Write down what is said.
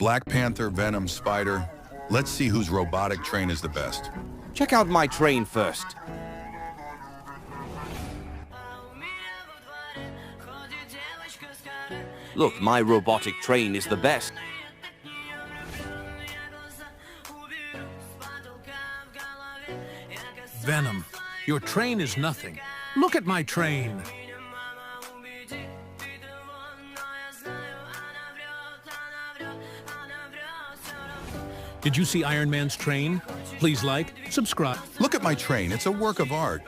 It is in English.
Black Panther, Venom, Spider. Let's see whose robotic train is the best. Check out my train first. Look, my robotic train is the best. Venom, your train is nothing. Look at my train. Did you see Iron Man's train? Please like, subscribe. Look at my train. It's a work of art.